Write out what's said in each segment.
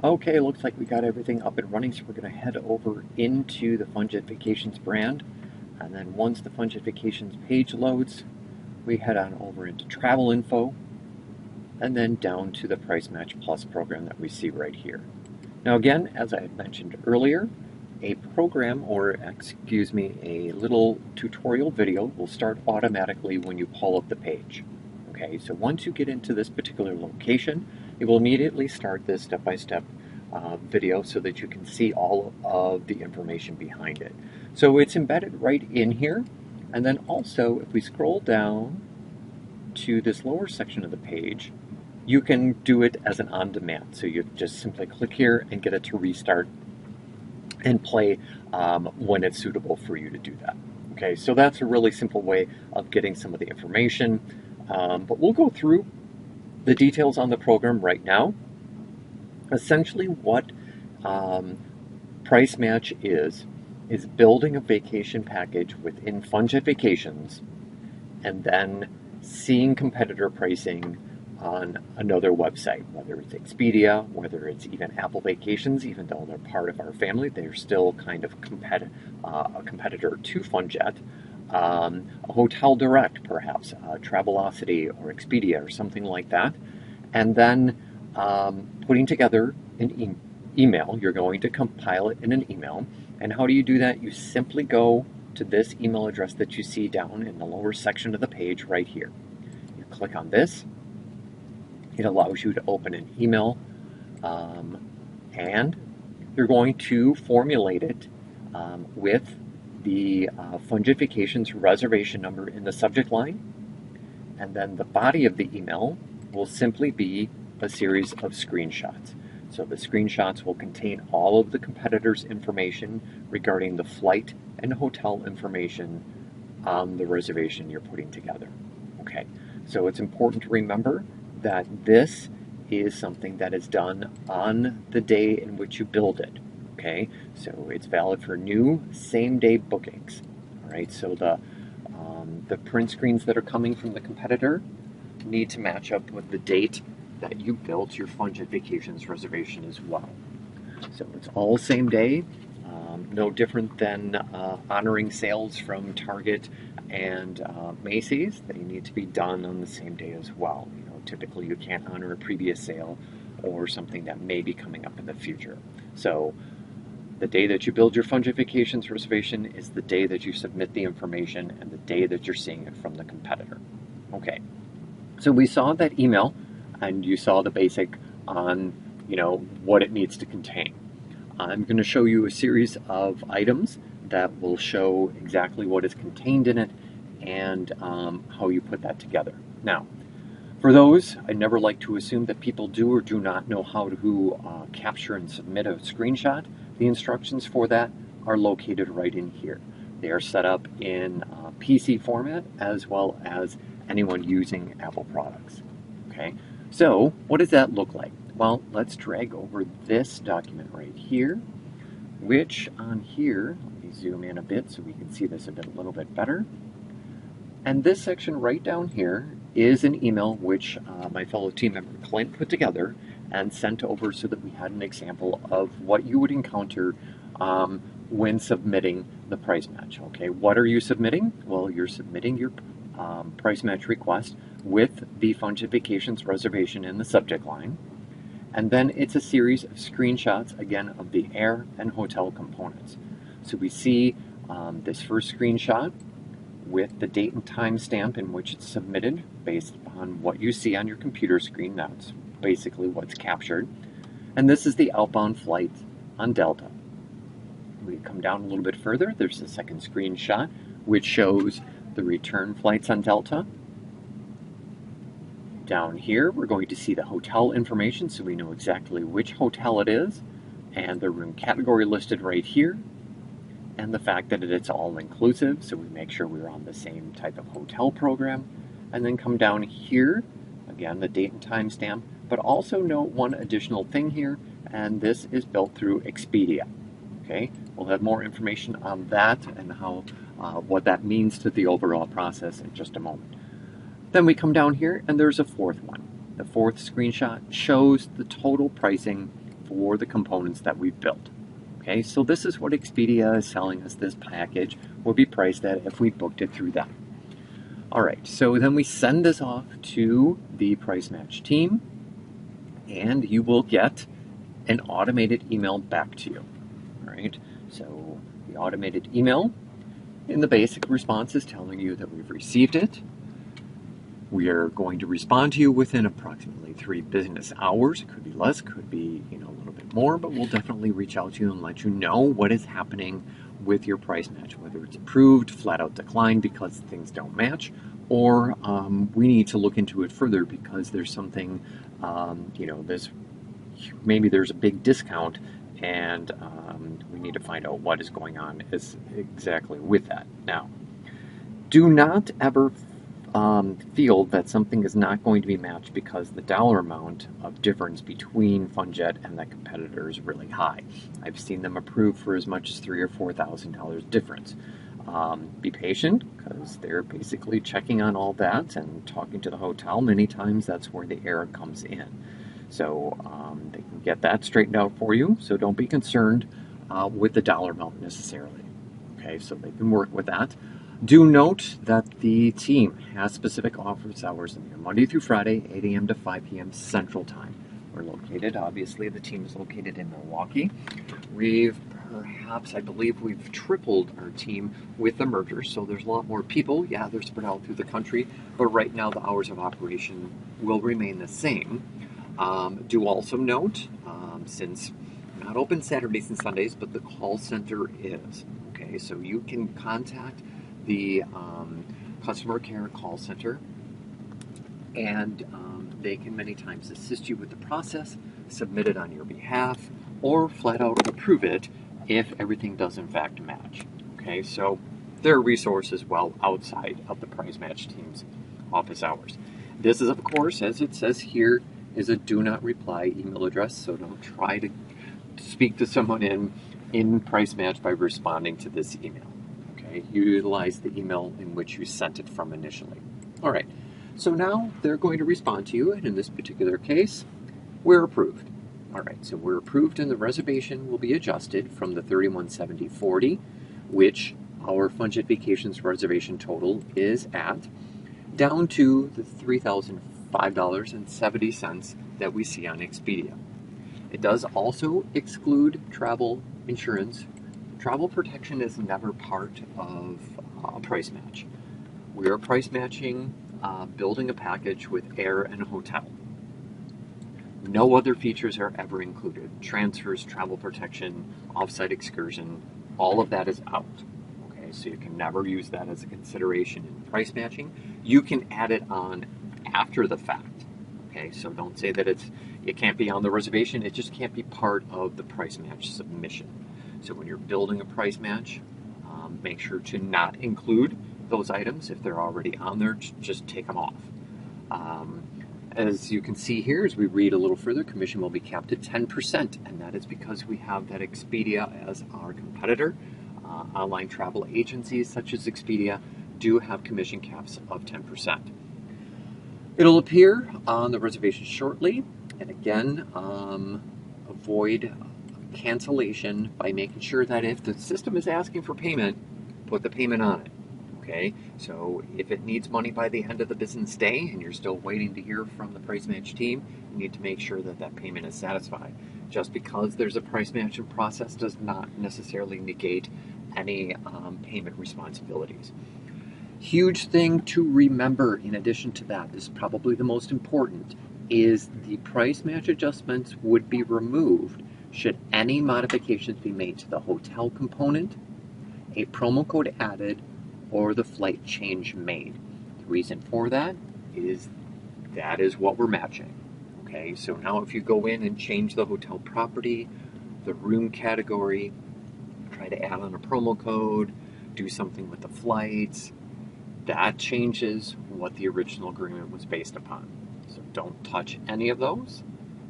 Okay, looks like we got everything up and running, so we're going to head over into the FunJet Vacations brand. And then once the FunJet Vacations page loads, we head on over into travel info and then down to the Price Match Plus program that we see right here. Now again, as I had mentioned earlier, a program, or excuse me, a little tutorial video will start automatically when you pull up the page. Okay, so once you get into this particular location, it will immediately start this step-by-step video so that you can see all of the information behind it. So it's embedded right in here, and then also if we scroll down to this lower section of the page, you can do it as an on-demand. So you just simply click here and get it to restart and play when it's suitable for you to do that. Okay, so that's a really simple way of getting some of the information. But we'll go through the details on the program right now. Essentially what Price Match is building a vacation package within FunJet Vacations and then seeing competitor pricing on another website, whether it's Expedia, whether it's even Apple Vacations. Even though they're part of our family, they're still kind of a competitor to FunJet. A Hotel Direct, perhaps, Travelocity or Expedia or something like that. And then putting together an email. You're going to compile it in an email. And how do you do that? You simply go to this email address that you see down in the lower section of the page right here. You click on this. It allows you to open an email, and you're going to formulate it with the FunJet Vacations reservation number in the subject line, and then the body of the email will simply be a series of screenshots. So the screenshots will contain all of the competitors' information regarding the flight and hotel information on the reservation you're putting together. Okay, so it's important to remember that this is something that is done on the day in which you build it. Okay, so it's valid for new same-day bookings. All right, so the print screens that are coming from the competitor need to match up with the date that you built your FunJet Vacations reservation as well. So it's all same day, no different than honoring sales from Target and Macy's. They need to be done on the same day as well. You know, typically you can't honor a previous sale or something that may be coming up in the future. So the day that you build your FunJet Vacations reservation is the day that you submit the information and the day that you're seeing it from the competitor. Okay, so we saw that email and you saw the basic on, you know, what it needs to contain. I'm going to show you a series of items that will show exactly what is contained in it and how you put that together. Now, for those, I never like to assume that people do or do not know how to capture and submit a screenshot. The instructions for that are located right in here. They are set up in PC format as well as anyone using Apple products. Okay, so what does that look like? Well, let's drag over this document right here, which on here, let me zoom in a bit so we can see this a little bit better. And this section right down here is an email which my fellow team member Clint put together and sent over so that we had an example of what you would encounter when submitting the price match. Okay, what are you submitting? Well, you're submitting your price match request with the FunJet Vacations reservation in the subject line. And then it's a series of screenshots, again, of the air and hotel components. So we see this first screenshot with the date and time stamp in which it's submitted based on what you see on your computer screen. That's basically what's captured. And this is the outbound flight on Delta. We come down a little bit further. There's a second screenshot which shows the return flights on Delta. Down here, we're going to see the hotel information so we know exactly which hotel it is, and the room category listed right here, and the fact that it's all inclusive, so we make sure we're on the same type of hotel program. And then come down here, again, the date and time stamp, but also note one additional thing here, and this is built through Expedia. Okay, we'll have more information on that and how what that means to the overall process in just a moment. Then we come down here and there's a fourth one. The fourth screenshot shows the total pricing for the components that we've built. Okay, so this is what Expedia is selling us. This package will be priced at if we booked it through them. All right, so then we send this off to the price match team, and you will get an automated email back to you. All right, so the automated email in the basic response is telling you that we've received it. We are going to respond to you within approximately 3 business hours. It could be less, could be a little bit more, but we'll definitely reach out to you and let you know what is happening with your price match, whether it's approved, flat out declined because things don't match, or we need to look into it further because there's something, maybe there's a big discount, and we need to find out what is going on exactly with that. Now, do not ever feel that something is not going to be matched because the dollar amount of difference between FunJet and that competitor is really high. I've seen them approved for as much as $3,000 or $4,000 difference. Be patient because they're basically checking on all that and talking to the hotel. Many times that's where the error comes in. So they can get that straightened out for you. So don't be concerned with the dollar amount necessarily. Okay, so they can work with that. Do note that the team has specific office hours in here, Monday through Friday, 8 a.m. to 5 p.m. Central Time. We're located, obviously, the team is located in Milwaukee. I believe we've tripled our team with the merger, so there's a lot more people. Yeah, they're spread out through the country, but right now the hours of operation will remain the same. Do also note, since we're not open Saturdays and Sundays, but the call center is. Okay, so you can contact the customer care call center, and they can many times assist you with the process, submit it on your behalf, or flat out approve it if everything does in fact match. Okay, so there are resources well outside of the price match team's office hours. This is, of course, as it says here, is a do not reply email address, so don't try to speak to someone in price match by responding to this email. Utilize the email in which you sent it from initially. All right, so now they're going to respond to you, and in this particular case, we're approved. All right, so we're approved, and the reservation will be adjusted from the $3170.40, which our FunJet Vacations reservation total is at, down to the $3,005.70 that we see on Expedia. It does also exclude travel insurance. Travel protection is never part of a price match. We are price matching, building a package with air and hotel. No other features are ever included. Transfers, travel protection, offsite excursion, all of that is out. Okay, so you can never use that as a consideration in price matching. You can add it on after the fact. Okay, so don't say that it can't be on the reservation. It just can't be part of the price match submission. So when you're building a price match, make sure to not include those items. If they're already on there, just take them off. As you can see here, as we read a little further, commission will be capped at 10%, and that is because we have that Expedia as our competitor. Online travel agencies such as Expedia do have commission caps of 10%. It'll appear on the reservation shortly, and again, avoid cancellation by making sure that if the system is asking for payment, put the payment on it. Okay, so if it needs money by the end of the business day and you're still waiting to hear from the price match team, you need to make sure that that payment is satisfied. Just because there's a price matching process does not necessarily negate any payment responsibilities. Huge thing to remember in addition to that, this is probably the most important, is the price match adjustments would be removed should any modifications be made to the hotel component, a promo code added, or the flight change made. The reason for that is what we're matching. Okay, so now if you go in and change the hotel property, the room category, try to add on a promo code, do something with the flights, that changes what the original agreement was based upon. So don't touch any of those.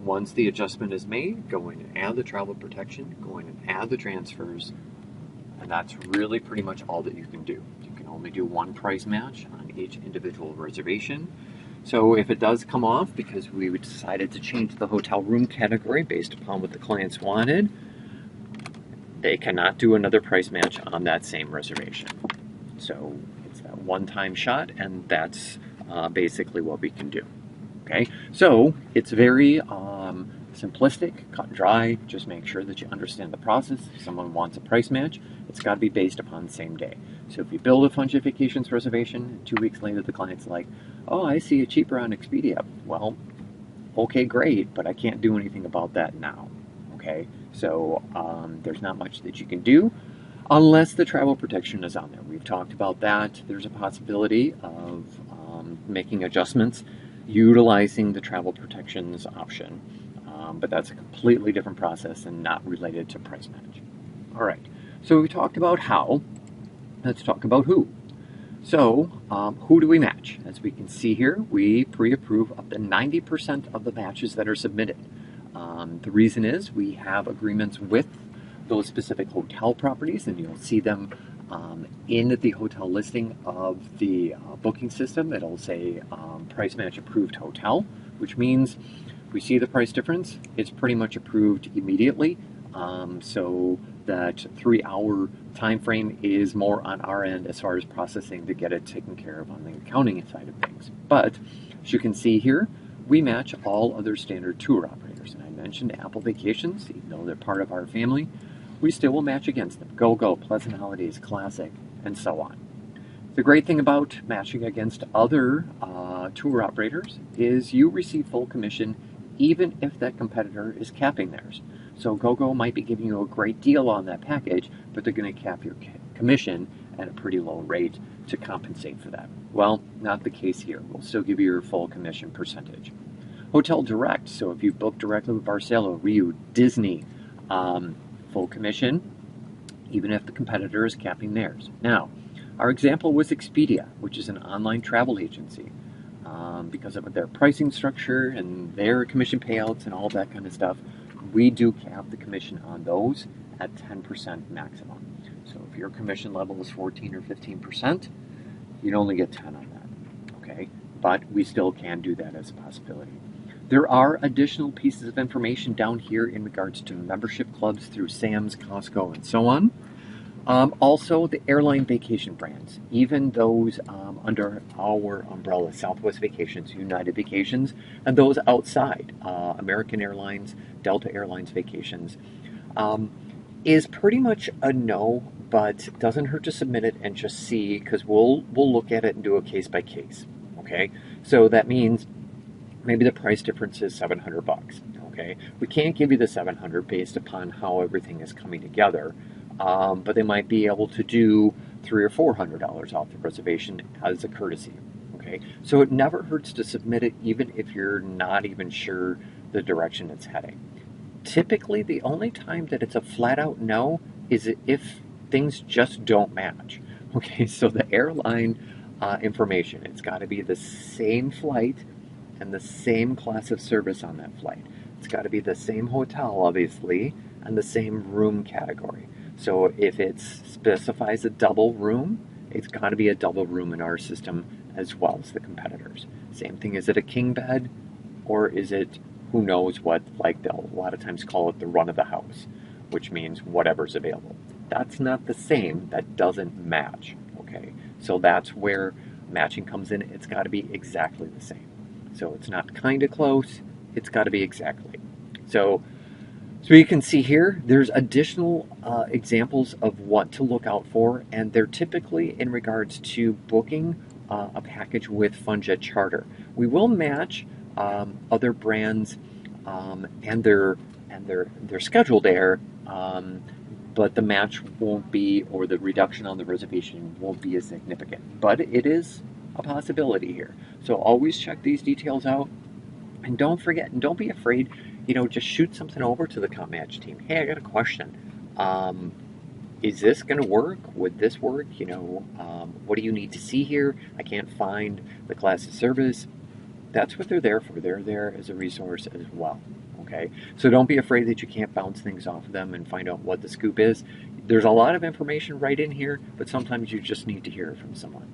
Once the adjustment is made, go in and add the travel protection, go in and add the transfers, and that's really pretty much all that you can do. You can only do one price match on each individual reservation. So if it does come off because we decided to change the hotel room category based upon what the clients wanted, they cannot do another price match on that same reservation. So it's that one-time shot, and that's basically what we can do. Okay, so it's very simplistic, cut and dry. Just make sure that you understand the process. If someone wants a price match, it's got to be based upon the same day. So if you build a Fungi Vacations reservation, and 2 weeks later the client's like, oh, I see it cheaper on Expedia. Well, okay, great, but I can't do anything about that now. Okay, so there's not much that you can do unless the travel protection is on there. We've talked about that. There's a possibility of making adjustments utilizing the travel protections option, but that's a completely different process and not related to price match. All right, so we talked about how. Let's talk about who. So who do we match? As we can see here, we pre-approve up to 90% of the matches that are submitted. The reason is we have agreements with those specific hotel properties, and you'll see them in the hotel listing of the booking system. It'll say price match approved hotel, which means we see the price difference, it's pretty much approved immediately. So that 3-hour time frame is more on our end as far as processing to get it taken care of on the accounting side of things. But as you can see here, we match all other standard tour operators. And I mentioned Apple Vacations, even though they're part of our family, we still will match against them. GoGo, Pleasant Holidays, Classic, and so on. The great thing about matching against other tour operators is you receive full commission even if that competitor is capping theirs. So GoGo might be giving you a great deal on that package, but they're going to cap your commission at a pretty low rate to compensate for that. Well, not the case here. We'll still give you your full commission percentage. Hotel Direct, so if you book directly with Barcelo, Riu, Disney, full commission, even if the competitor is capping theirs. Now, our example was Expedia, which is an online travel agency. Because of their pricing structure and their commission payouts and all that kind of stuff, we do cap the commission on those at 10% maximum. So if your commission level is 14 or 15%, you'd only get 10 on that, okay? But we still can do that as a possibility. There are additional pieces of information down here in regards to membership clubs through Sam's, Costco, and so on. Also, the airline vacation brands, even those under our umbrella, Southwest Vacations, United Vacations, and those outside, American Airlines, Delta Airlines Vacations, is pretty much a no, but doesn't hurt to submit it and just see, because we'll look at it and do a case by case. Okay, so that means maybe the price difference is $700. Okay, we can't give you the $700 based upon how everything is coming together. But they might be able to do $300 or $400 off the reservation as a courtesy. Okay, so it never hurts to submit it, even if you're not even sure the direction it's heading. Typically, the only time that it's a flat-out no is if things just don't match. Okay, so the airline information, it's got to be the same flight and the same class of service on that flight. It's got to be the same hotel, obviously, and the same room category. So if it specifies a double room, it's got to be a double room in our system as well as the competitors. Same thing, is it a king bed or is it who knows what, like they'll a lot of times call it the run of the house, which means whatever's available. That's not the same, that doesn't match, okay? So that's where matching comes in. It's got to be exactly the same. So it's not kind of close, it's got to be exactly. So you can see here, there's additional examples of what to look out for, and they're typically in regards to booking a package with Funjet Charter. We will match other brands and their schedule there, but the match won't be, or the reduction on the reservation won't be as significant. But it is a possibility here. So always check these details out, and don't forget, and don't be afraid. Just shoot something over to the Comp Match team. Hey, I got a question. Is this going to work? Would this work? What do you need to see here? I can't find the class of service. That's what they're there for. They're there as a resource as well. Okay? So don't be afraid that you can't bounce things off of them and find out what the scoop is. There's a lot of information right in here, but sometimes you just need to hear it from someone.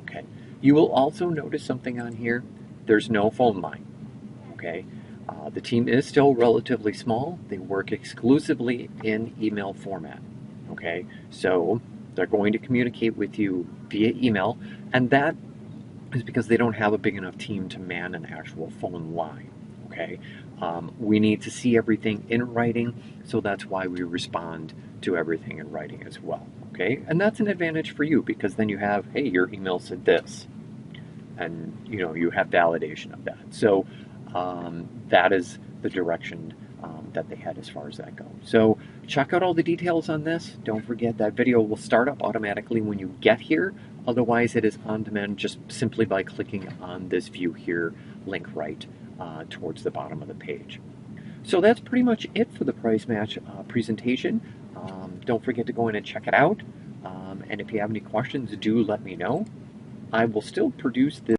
Okay? You will also notice something on here. there's no phone line. Okay, the team is still relatively small. They work exclusively in email format. Okay, so they're going to communicate with you via email, and that is because they don't have a big enough team to man an actual phone line. Okay, we need to see everything in writing, so that's why we respond to everything in writing as well. Okay, and that's an advantage for you because then you have, hey, your email said this, and you have validation of that. So that is the direction that they had as far as that goes. So check out all the details on this. Don't forget that video will start up automatically when you get here. Otherwise, it is on demand just simply by clicking on this view here link right towards the bottom of the page. So that's pretty much it for the price match presentation. Don't forget to go in and check it out. And if you have any questions, do let me know. I will still produce this